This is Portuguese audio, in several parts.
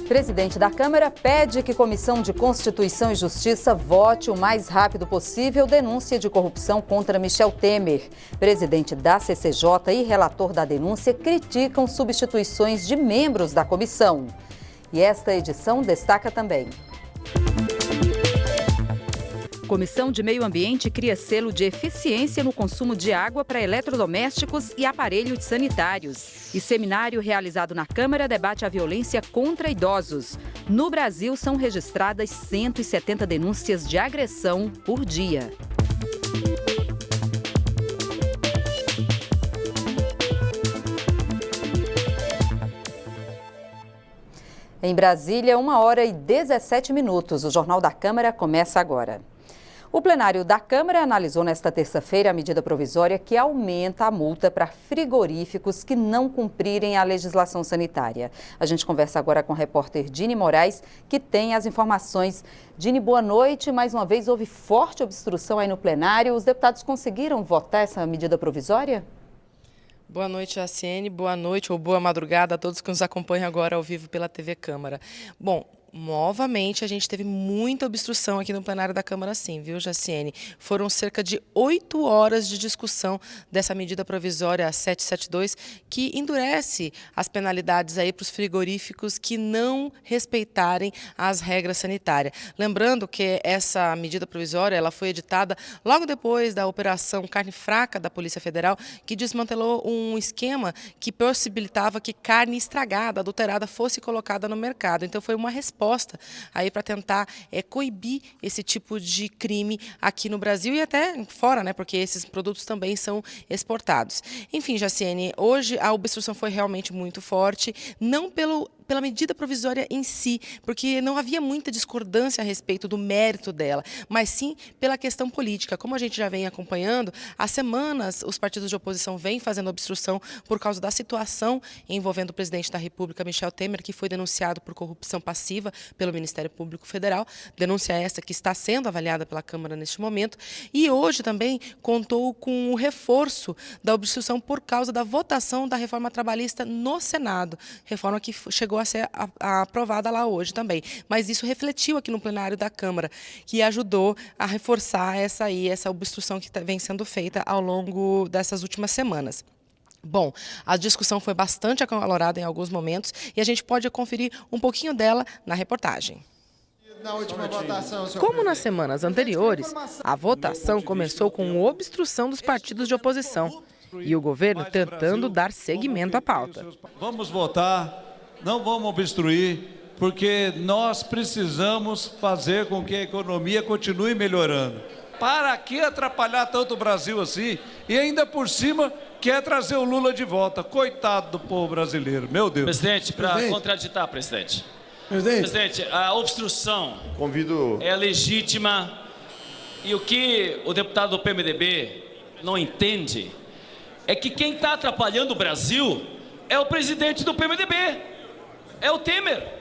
Presidente da Câmara pede que Comissão de Constituição e Justiça vote o mais rápido possível denúncia de corrupção contra Michel Temer. Presidente da CCJ e relator da denúncia criticam substituições de membros da comissão. E esta edição destaca também: Comissão de Meio Ambiente cria selo de eficiência no consumo de água para eletrodomésticos e aparelhos sanitários. E seminário realizado na Câmara debate a violência contra idosos. No Brasil, são registradas 170 denúncias de agressão por dia. Em Brasília, 1h17. O Jornal da Câmara começa agora. O plenário da Câmara analisou nesta terça-feira a medida provisória que aumenta a multa para frigoríficos que não cumprirem a legislação sanitária. A gente conversa agora com o repórter Dini Moraes, que tem as informações. Dini, boa noite. Mais uma vez, houve forte obstrução aí no plenário. Os deputados conseguiram votar essa medida provisória? Boa noite, Jaciene. Boa noite ou boa madrugada a todos que nos acompanham agora ao vivo pela TV Câmara. Bom, novamente, a gente teve muita obstrução aqui no plenário da Câmara, sim, viu, Jaciene? Foram cerca de 8 horas de discussão dessa medida provisória 772, que endurece as penalidades aí para os frigoríficos que não respeitarem as regras sanitárias. Lembrando que essa medida provisória ela foi editada logo depois da Operação Carne Fraca da Polícia Federal, que desmantelou um esquema que possibilitava que carne estragada, adulterada, fosse colocada no mercado. Então, foi uma resposta aí para tentar coibir esse tipo de crime aqui no Brasil e até fora, né? Porque esses produtos também são exportados. Enfim, Jaciene, hoje a obstrução foi realmente muito forte, não pela medida provisória em si, porque não havia muita discordância a respeito do mérito dela, mas sim pela questão política. Como a gente já vem acompanhando, há semanas os partidos de oposição vêm fazendo obstrução por causa da situação envolvendo o presidente da República, Michel Temer, que foi denunciado por corrupção passiva pelo Ministério Público Federal, denúncia essa que está sendo avaliada pela Câmara neste momento, e hoje também contou com o reforço da obstrução por causa da votação da reforma trabalhista no Senado, reforma que chegou a ser aprovada lá hoje também. Mas isso refletiu aqui no plenário da Câmara, que ajudou a reforçar essa obstrução que vem sendo feita ao longo dessas últimas semanas. Bom, a discussão foi bastante acalorada em alguns momentos e a gente pode conferir um pouquinho dela na reportagem. Como nas semanas anteriores, a votação começou com obstrução dos partidos de oposição e o governo tentando dar seguimento à pauta. Vamos votar. Não vamos obstruir, porque nós precisamos fazer com que a economia continue melhorando. Para que atrapalhar tanto o Brasil assim? E ainda por cima quer trazer o Lula de volta. Coitado do povo brasileiro, meu Deus. Presidente, para contraditar, presidente. Presidente, a obstrução é legítima e o que o deputado do PMDB não entende é que quem está atrapalhando o Brasil é o presidente do PMDB. É o Temer.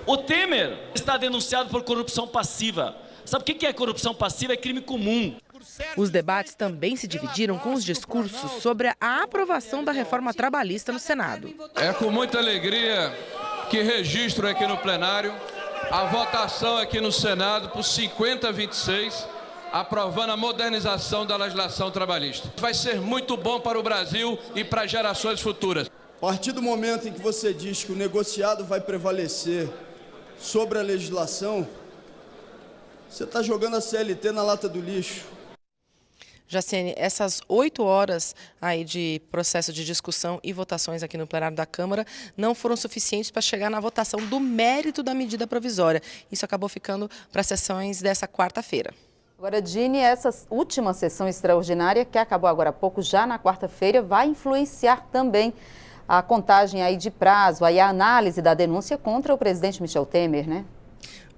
O Temer está denunciado por corrupção passiva. Sabe o que é corrupção passiva? É crime comum. Os debates também se dividiram com os discursos sobre a aprovação da reforma trabalhista no Senado. É com muita alegria que registro aqui no plenário a votação aqui no Senado por 50-26, aprovando a modernização da legislação trabalhista. Vai ser muito bom para o Brasil e para gerações futuras. A partir do momento em que você diz que o negociado vai prevalecer sobre a legislação, você está jogando a CLT na lata do lixo. Jaciene, essas 8 horas aí de processo de discussão e votações aqui no plenário da Câmara não foram suficientes para chegar na votação do mérito da medida provisória. Isso acabou ficando para as sessões dessa quarta-feira. Agora, Dini, essa última sessão extraordinária, que acabou agora há pouco, já na quarta-feira, vai influenciar também a contagem aí de prazo, aí a análise da denúncia contra o presidente Michel Temer, né?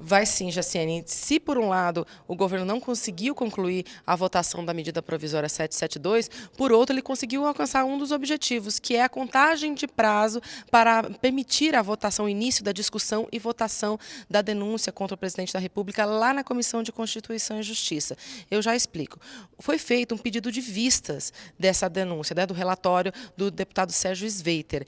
Vai sim, Jaciene. Se, por um lado, o governo não conseguiu concluir a votação da medida provisória 772, por outro, ele conseguiu alcançar um dos objetivos, que é a contagem de prazo para permitir a votação, o início da discussão e votação da denúncia contra o presidente da República lá na Comissão de Constituição e Justiça. Eu já explico. Foi feito um pedido de vistas dessa denúncia, né, do relatório do deputado Sérgio Sveiter.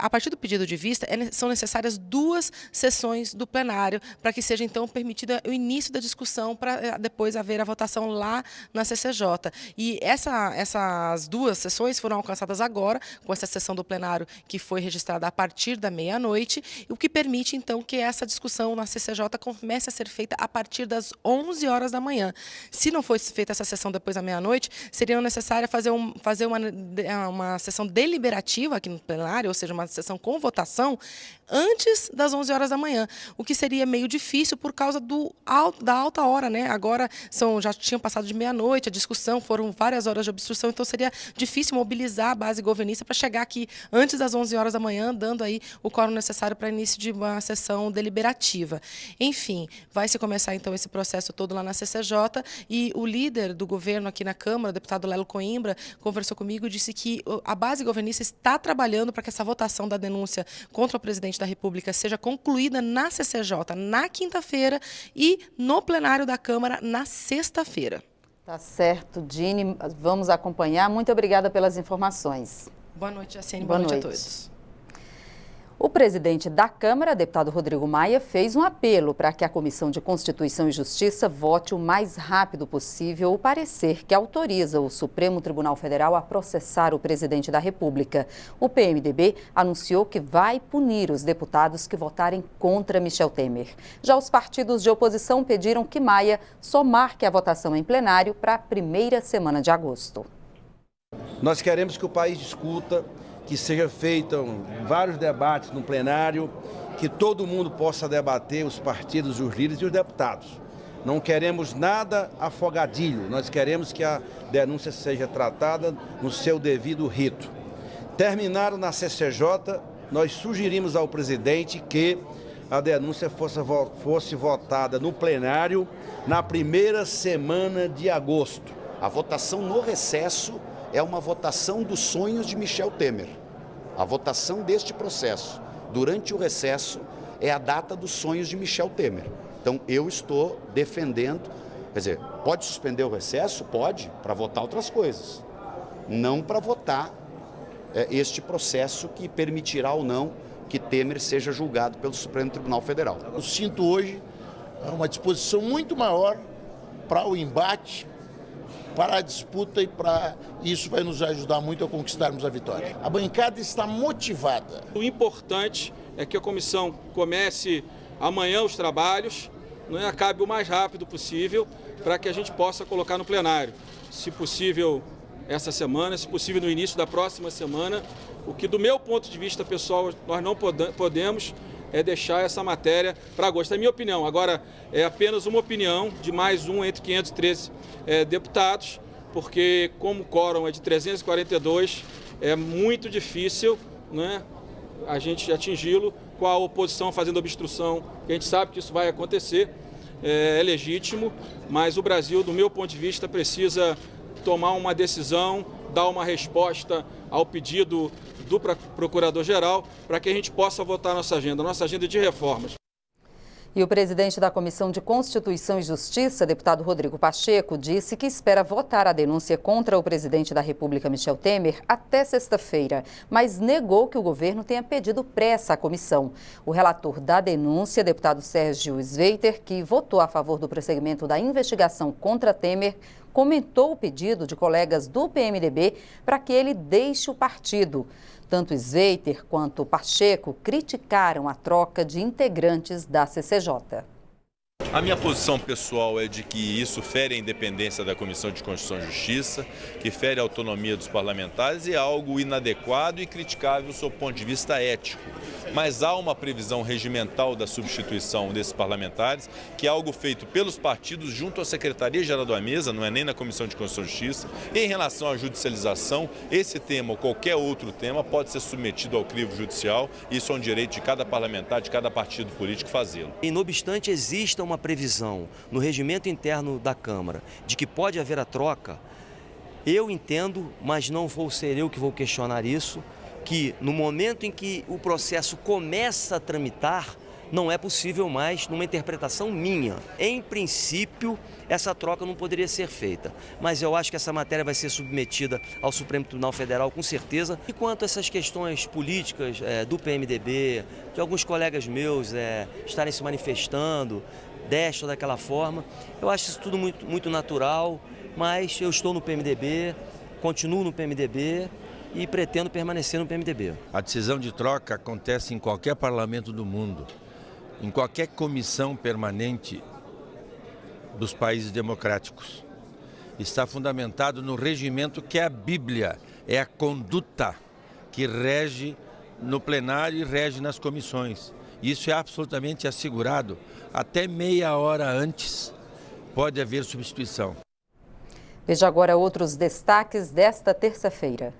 A partir do pedido de vista, são necessárias 2 sessões do plenário para que seja, então, permitida o início da discussão para depois haver a votação lá na CCJ. E essas 2 sessões foram alcançadas agora, com essa sessão do plenário que foi registrada a partir da meia-noite, o que permite, então, que essa discussão na CCJ comece a ser feita a partir das 11 horas da manhã. Se não fosse feita essa sessão depois da meia-noite, seria necessário fazer uma sessão deliberativa aqui no plenário, ou seja, uma sessão com votação, antes das 11 horas da manhã, o que seria meio difícil por causa da alta hora, né? Agora já tinham passado de meia-noite, a discussão, foram várias horas de obstrução, então seria difícil mobilizar a base governista para chegar aqui antes das 11 horas da manhã, dando aí o quórum necessário para início de uma sessão deliberativa. Enfim, vai se começar então esse processo todo lá na CCJ e o líder do governo aqui na Câmara, o deputado Lelo Coimbra, conversou comigo e disse que a base governista está trabalhando para que essa votação da denúncia contra o presidente da República seja concluída na CCJ na quinta-feira e no plenário da Câmara na sexta-feira. Tá certo, Dini. Vamos acompanhar. Muito obrigada pelas informações. Boa noite, Jaciene. Boa noite a todos. O presidente da Câmara, deputado Rodrigo Maia, fez um apelo para que a Comissão de Constituição e Justiça vote o mais rápido possível o parecer que autoriza o Supremo Tribunal Federal a processar o presidente da República. O PMDB anunciou que vai punir os deputados que votarem contra Michel Temer. Já os partidos de oposição pediram que Maia só marque a votação em plenário para a primeira semana de agosto. Nós queremos que o país discuta, que seja feito vários debates no plenário, que todo mundo possa debater, os partidos, os líderes e os deputados. Não queremos nada afogadilho, nós queremos que a denúncia seja tratada no seu devido rito. Terminado na CCJ, nós sugerimos ao presidente que a denúncia fosse votada no plenário na primeira semana de agosto. A votação no recesso é uma votação dos sonhos de Michel Temer. A votação deste processo durante o recesso é a data dos sonhos de Michel Temer. Então eu estou defendendo, quer dizer, pode suspender o recesso? Pode, para votar outras coisas. Não para votar este processo que permitirá ou não que Temer seja julgado pelo Supremo Tribunal Federal. Eu sinto hoje uma disposição muito maior para o embate, para a disputa e isso vai nos ajudar muito a conquistarmos a vitória. A bancada está motivada. O importante é que a comissão comece amanhã os trabalhos, acabe o mais rápido possível para que a gente possa colocar no plenário. Se possível essa semana, se possível no início da próxima semana, o que do meu ponto de vista pessoal nós não podemos é deixar essa matéria para agosto. É minha opinião. Agora, é apenas uma opinião de mais um entre 513 deputados, porque como o quórum é de 342, é muito difícil, né, a gente atingi-lo com a oposição fazendo obstrução. A gente sabe que isso vai acontecer, é legítimo, mas o Brasil, do meu ponto de vista, precisa tomar uma decisão, dar uma resposta ao pedido do Procurador-Geral para que a gente possa votar nossa agenda de reformas. E o presidente da Comissão de Constituição e Justiça, deputado Rodrigo Pacheco, disse que espera votar a denúncia contra o presidente da República, Michel Temer, até sexta-feira, mas negou que o governo tenha pedido pressa à comissão. O relator da denúncia, deputado Sérgio Sveiter, que votou a favor do prosseguimento da investigação contra Temer, comentou o pedido de colegas do PMDB para que ele deixe o partido. Tanto Sveiter quanto Pacheco criticaram a troca de integrantes da CCJ. A minha posição pessoal é de que isso fere a independência da Comissão de Constituição e Justiça, que fere a autonomia dos parlamentares e é algo inadequado e criticável sob o ponto de vista ético. Mas há uma previsão regimental da substituição desses parlamentares, que é algo feito pelos partidos junto à Secretaria-Geral da Mesa, não é nem na Comissão de Constituição e Justiça. E em relação à judicialização, esse tema ou qualquer outro tema pode ser submetido ao crivo judicial e isso é um direito de cada parlamentar, de cada partido político fazê-lo. E, não obstante, exista uma previsão no regimento interno da Câmara de que pode haver a troca, eu entendo, mas não vou ser eu que vou questionar isso, que no momento em que o processo começa a tramitar, não é possível mais, numa interpretação minha. Em princípio, essa troca não poderia ser feita, mas eu acho que essa matéria vai ser submetida ao Supremo Tribunal Federal, com certeza. E quanto a essas questões políticas do PMDB, de alguns colegas meus estarem se manifestando desta ou daquela forma, eu acho isso tudo muito natural, mas eu estou no PMDB, continuo no PMDB e pretendo permanecer no PMDB. A decisão de troca acontece em qualquer parlamento do mundo, em qualquer comissão permanente dos países democráticos. Está fundamentado no regimento que é a Bíblia, é a conduta que rege no plenário e rege nas comissões. Isso é absolutamente assegurado. Até meia hora antes pode haver substituição. Veja agora outros destaques desta terça-feira.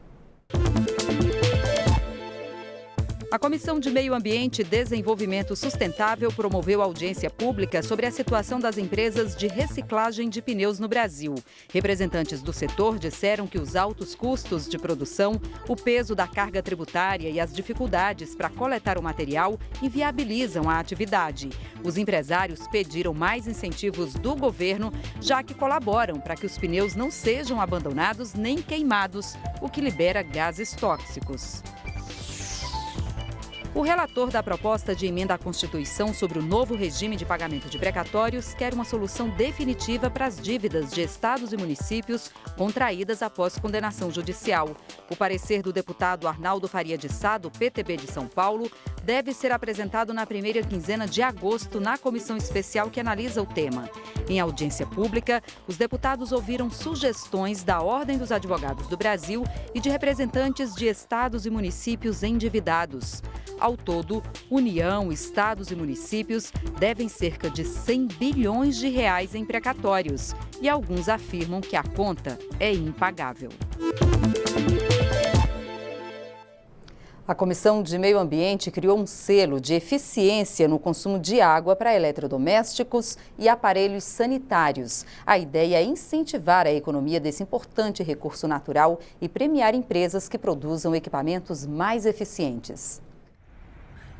A Comissão de Meio Ambiente e Desenvolvimento Sustentável promoveu audiência pública sobre a situação das empresas de reciclagem de pneus no Brasil. Representantes do setor disseram que os altos custos de produção, o peso da carga tributária e as dificuldades para coletar o material inviabilizam a atividade. Os empresários pediram mais incentivos do governo, já que colaboram para que os pneus não sejam abandonados nem queimados, o que libera gases tóxicos. O relator da proposta de emenda à Constituição sobre o novo regime de pagamento de precatórios quer uma solução definitiva para as dívidas de estados e municípios contraídas após condenação judicial. O parecer do deputado Arnaldo Faria de Sá, do PTB de São Paulo, deve ser apresentado na primeira quinzena de agosto na comissão especial que analisa o tema. Em audiência pública, os deputados ouviram sugestões da Ordem dos Advogados do Brasil e de representantes de estados e municípios endividados. Ao todo, União, estados e municípios devem cerca de 100 bilhões de reais em precatórios e alguns afirmam que a conta é impagável. A Comissão de Meio Ambiente criou um selo de eficiência no consumo de água para eletrodomésticos e aparelhos sanitários. A ideia é incentivar a economia desse importante recurso natural e premiar empresas que produzam equipamentos mais eficientes.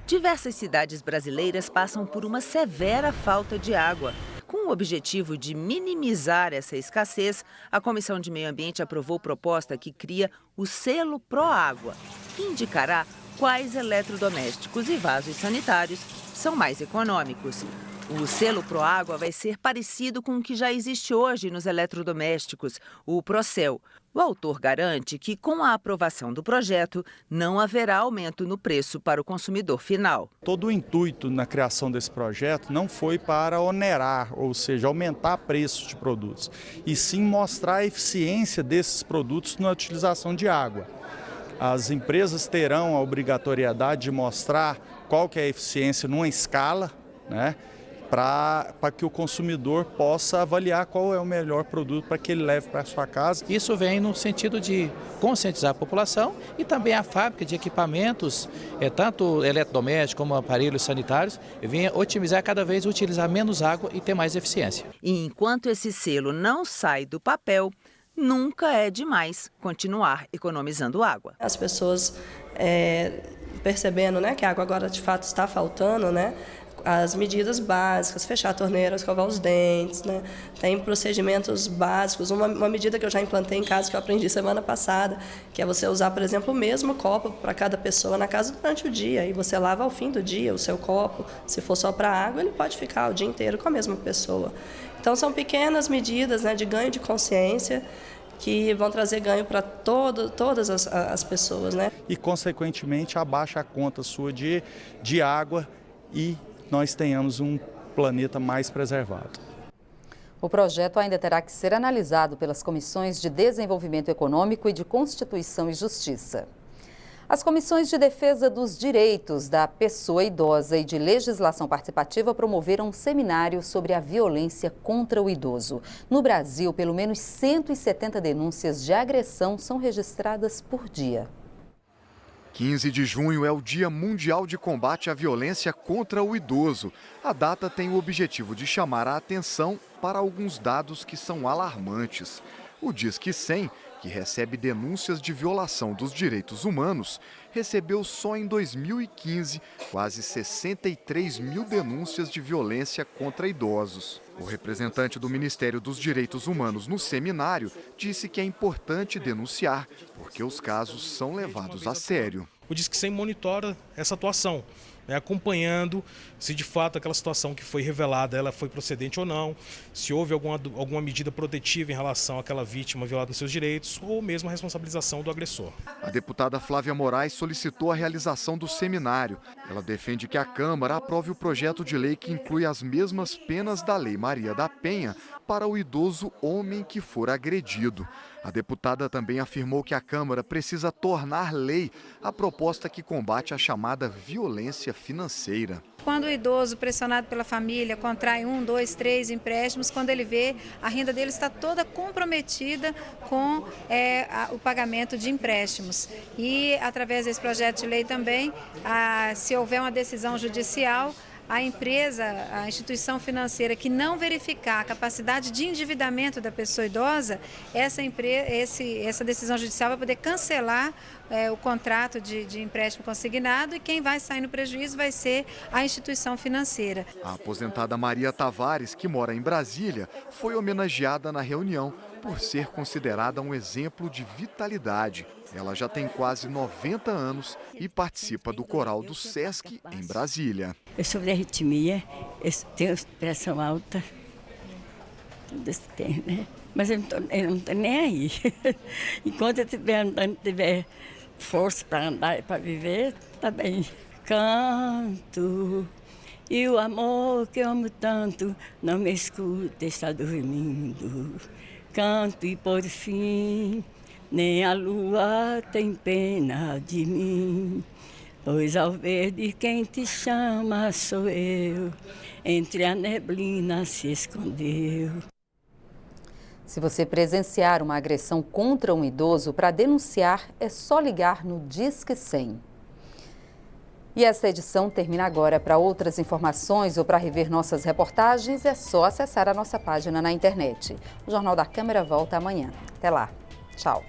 Diversas cidades brasileiras passam por uma severa falta de água. Com o objetivo de minimizar essa escassez, a Comissão de Meio Ambiente aprovou proposta que cria o selo Proágua, que indicará quais eletrodomésticos e vasos sanitários são mais econômicos. O selo Proágua vai ser parecido com o que já existe hoje nos eletrodomésticos, o Procel. O autor garante que, com a aprovação do projeto, não haverá aumento no preço para o consumidor final. Todo o intuito na criação desse projeto não foi para onerar, ou seja, aumentar preços de produtos, e sim mostrar a eficiência desses produtos na utilização de água. As empresas terão a obrigatoriedade de mostrar qual que é a eficiência numa escala, né? Para que o consumidor possa avaliar qual é o melhor produto para que ele leve para a sua casa. Isso vem no sentido de conscientizar a população e também a fábrica de equipamentos, tanto eletrodomésticos como aparelhos sanitários, venha otimizar cada vez, utilizar menos água e ter mais eficiência. E enquanto esse selo não sai do papel, nunca é demais continuar economizando água. As pessoas percebendo, né, que a água agora de fato está faltando, né? As medidas básicas, fechar a torneira, escovar os dentes, né? Tem procedimentos básicos. Uma medida que eu já implantei em casa, que eu aprendi semana passada, que é você usar, por exemplo, o mesmo copo para cada pessoa na casa durante o dia. E você lava ao fim do dia o seu copo. Se for só para água, ele pode ficar o dia inteiro com a mesma pessoa. Então, são pequenas medidas, né, de ganho de consciência que vão trazer ganho para todas as pessoas, né? E, consequentemente, abaixa a conta sua de água e nós tenhamos um planeta mais preservado. O projeto ainda terá que ser analisado pelas comissões de Desenvolvimento Econômico e de Constituição e Justiça. As comissões de defesa dos direitos da pessoa idosa e de legislação participativa promoveram um seminário sobre a violência contra o idoso. No Brasil, pelo menos 170 denúncias de agressão são registradas por dia. 15 de junho é o Dia Mundial de Combate à Violência contra o Idoso. A data tem o objetivo de chamar a atenção para alguns dados que são alarmantes. O Disque 100, que recebe denúncias de violação dos direitos humanos, recebeu só em 2015 quase 63 mil denúncias de violência contra idosos. O representante do Ministério dos Direitos Humanos no seminário disse que é importante denunciar, porque os casos são levados a sério. O Disque 100 monitora essa atuação, acompanhando se de fato aquela situação que foi revelada ela foi procedente ou não, se houve alguma medida protetiva em relação àquela vítima violada nos seus direitos ou mesmo a responsabilização do agressor. A deputada Flávia Moraes solicitou a realização do seminário. Ela defende que a Câmara aprove o projeto de lei que inclui as mesmas penas da Lei Maria da Penha para o idoso homem que for agredido. A deputada também afirmou que a Câmara precisa tornar lei a proposta que combate a chamada violência financeira. Quando o idoso, pressionado pela família, contrai 1, 2, 3 empréstimos, quando ele vê, a renda dele está toda comprometida com o pagamento de empréstimos. E, através desse projeto de lei também, se houver uma decisão judicial, a empresa, a instituição financeira que não verificar a capacidade de endividamento da pessoa idosa, essa decisão judicial vai poder cancelar o contrato de empréstimo consignado e quem vai sair no prejuízo vai ser a instituição financeira. A aposentada Maria Tavares, que mora em Brasília, foi homenageada na reunião por ser considerada um exemplo de vitalidade. Ela já tem quase 90 anos e participa do coral do SESC em Brasília. Eu sou de arritmia, eu tenho pressão alta, tudo isso tem, né? Mas eu não tô nem aí. Enquanto eu estiver andando, tiver força para andar e para viver, tá bem. Canto, e o amor que eu amo tanto não me escuta, está dormindo. Canto e por fim, nem a lua tem pena de mim. Pois ao ver de quem te chama sou eu, entre a neblina se escondeu. Se você presenciar uma agressão contra um idoso, para denunciar é só ligar no Disque 100. E esta edição termina agora. Para outras informações ou para rever nossas reportagens, é só acessar a nossa página na internet. O Jornal da Câmara volta amanhã. Até lá. Tchau.